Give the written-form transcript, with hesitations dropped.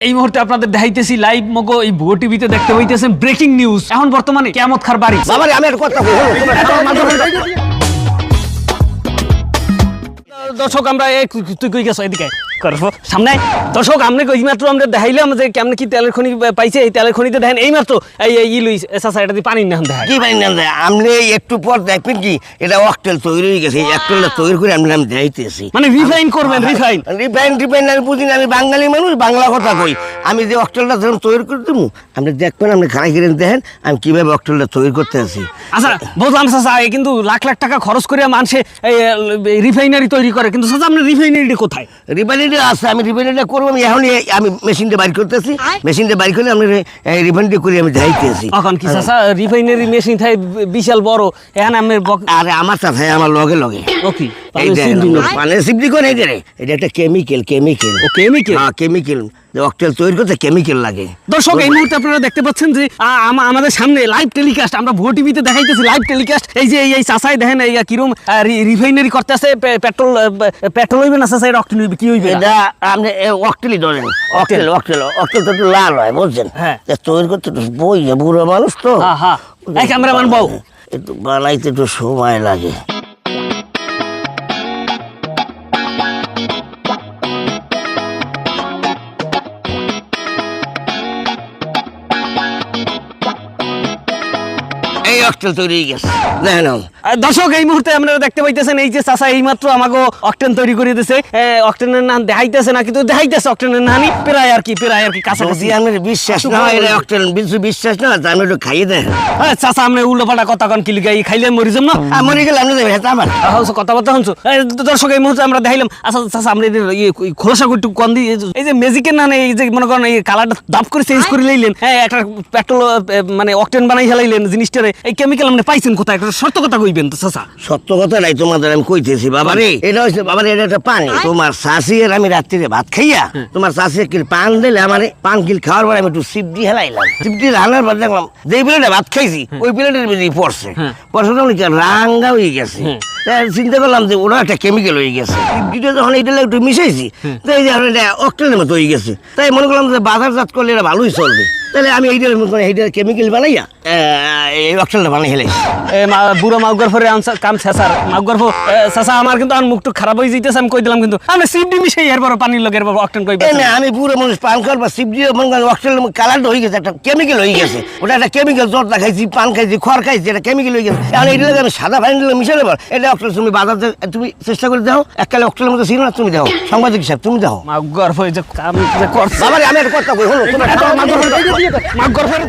এই মুহূর্তে আপনাদের দেখাইতেছি লাইভ মগো এই ভুয়ো টিভিতে দেখতে হইতেছেন ব্রেকিং নিউজ। এখন বর্তমানে কিয়ামত খার বাড়ি। বাবারে আমি একটা কথা বলবো দর্শক আমরা তুই কই গেছো এদিকে করবো সামনে। দর্শক আমরা এই মাত্র আমরা দেখাইলাম যে কেমন কি তেলের খনি পাইছে। এই তেলের খনিতে দেখেন এই মাত্র এই লুইস এসা সাইডে দিয়ে পানি না দেখায় কি পানি না দেয়। আপনি একটু পর দেখবেন কি এটা অকটেল তৈরি হয়ে গেছে। অকটেলটা তৈরি করে আমি দেখাইতেছি, মানে রিফাইন করবেন। রিফাইন আমি বুঝি না, আমি বাঙালি মানুষ, বাংলা কথা কই। আমি যে অকটেলটা যখন তৈরি করে দেবো আপনি দেখবেন, আপনি খাই কিনে দেখেন আমি কিভাবে অকটেলটা তৈরি করতে আছি। আচ্ছা বুঝলাম চাচা, কিন্তু লাখ লাখ টাকা খরচ করে মানুষে রিফাইনারি তৈরি করে, কিন্তু চাচা আপনার রিফাইনারিটা কোথায়? রিফাইনারি আছে, আমি রিফাইনারিটা করবো। আমি এখন আমি মেশিনটা বাইর করতেছি, মেশিনটা বাইর করে আমি রিফাইনারি করে আমি দেখাইতেছি। এখন কি চাচা রিফাইনারি মেশিন থাকে বিশাল বড়, এখন আমি আরে আমার চাচা আমার লগে লগে ওকে পানের সিদ্ধি করে এটা একটা কেমিক্যাল। ও কেমিক্যাল? হ্যাঁ কেমিক্যাল, অকটেল তৈরি করতে কেমিক্যাল লাগে। দর্শক এই মুহূর্তে আপনারা দেখতে পাচ্ছেন যে আমাদের সামনে লাইভ টেলিকাস্ট, আমরা ভুয়ো টিভিতে দেখাইতেছি লাইভ টেলিকাস্ট। এই যে এই চাচাই দেখেন এই কিরম রিফাইনারি করতে আছে। পেট্রোল হইবে না চাচা, অকটেল হইবে? কি হইবে? এটা আপনি অকটেলই ধরেন। অকটেল তো একটু লাল হয় বুঝছেন। হ্যাঁ তৈরি করতে একটু বই বুড়ো মানুষ তো, হ্যাঁ এই ক্যামেরাম্যান বউ একটু বানাইতে একটু সময় লাগে। এই অকটেল তৈরি হয়ে গেছে দেখেন। দর্শক এই মুহূর্তে আপনারা দেখতে পাইতেছেন এই যে চাচা এই মাত্র আমাকে অকটেন তৈরি করে দিতেছে। অকটেনের নাম দেখাইতেছে না, কিন্তু দেখাইতেছে অকটেনের নামই প্রায় আর কি কাছাকাছি। আমার বিশ্বাস না হয় অকটেল বিশ্বাস না, আমি একটু খাইয়ে দেন। চাচা আপনি উল্টোপাল্টা কথা কন কি লিখে খাইলে মরি যাম না? মরে গেলে আপনি দেবেন আমার কথাবার্তা শুনছো। দর্শক এই মুহূর্তে আমরা দেখাইলাম। আচ্ছা চাচা আমরা খোলসা একটু কন দিই। এই যে ম্যাজিকের না এই যে মনে করেন এই কালারটা দাপ করে চেঞ্জ করে লইলেন, একটা পেট্রোল মানে অকটেন বানাই ফেলাইলেন জিনিসটারে। এই কেমিক্যাল আপনি পাইছেন কোথায়? একটা সত্য কথা কইবেন তো চাচা। সত্য কথা নাই তোমাদের আমি কইতেছি বাবারে। এটা হচ্ছে বাবারে, এটা একটা পানি। তোমার শাশি আর আমি রাত্রিরে ভাত খাইয়া তোমার শাশি কিল পান দিলে আমারে পান কিল খাওয়ার পরে আমি একটু সিপডি হেলাইলাম। সিপডি হালার পর দেখলাম যে প্লেটে ভাত খাইছি ওই প্লেটের মধ্যে পড়ছে রাঙ্গা হয়ে গেছে। চিন্তা করলাম যে ওরা একটা কেমিক্যাল হয়ে গেছে। সিপডিটা যখন এইটা একটু মিশাইছি তাই এটা অকটেলের মতো হয়ে গেছে। তাই মনে করলাম যে বাজারজাত করলে এটা ভালোই চলবে। তাহলে আমি এইটার কেমিক্যাল বানাইয়া এই অকটেলটা বানাই হেলাইছি। বুড়ো মাউগর ফরে কাম শেষার মাউগর চাচা আমার কিন্তু আমার মুখটু খারাপ হয়ে যাইতেছে। আমি কই দিলাম কিন্তু আমি সিপডি মিশাই এরপর পানির লগে এরপর অকটেন কইবে না। আমি বুড়ো মানুষ পান খাওয়ার বা সিপডি অকটেল কালারটা হয়ে গেছে, একটা কেমিক্যাল হয়ে গেছে। ওটা একটা কেমিক্যাল, জর্দা খাইছি, পান খাইছি, খড় খাইছি, এটা কেমিক্যাল হয়ে গেছে। এখন এইটা আমি সাদা পানি মিশালে পর এটা অকটেল। তুমি বাজার তুমি চেষ্টা করে দেখো, এককালে অকটেলের মতো ছিল না। তুমি দেখো সাংবাদিক সাহেব, তুমি দেখো মাউগর ফরে যে কাম করছে। বাবারে আমি একটা কথা কই, হলো তোমার মাউগর ফরে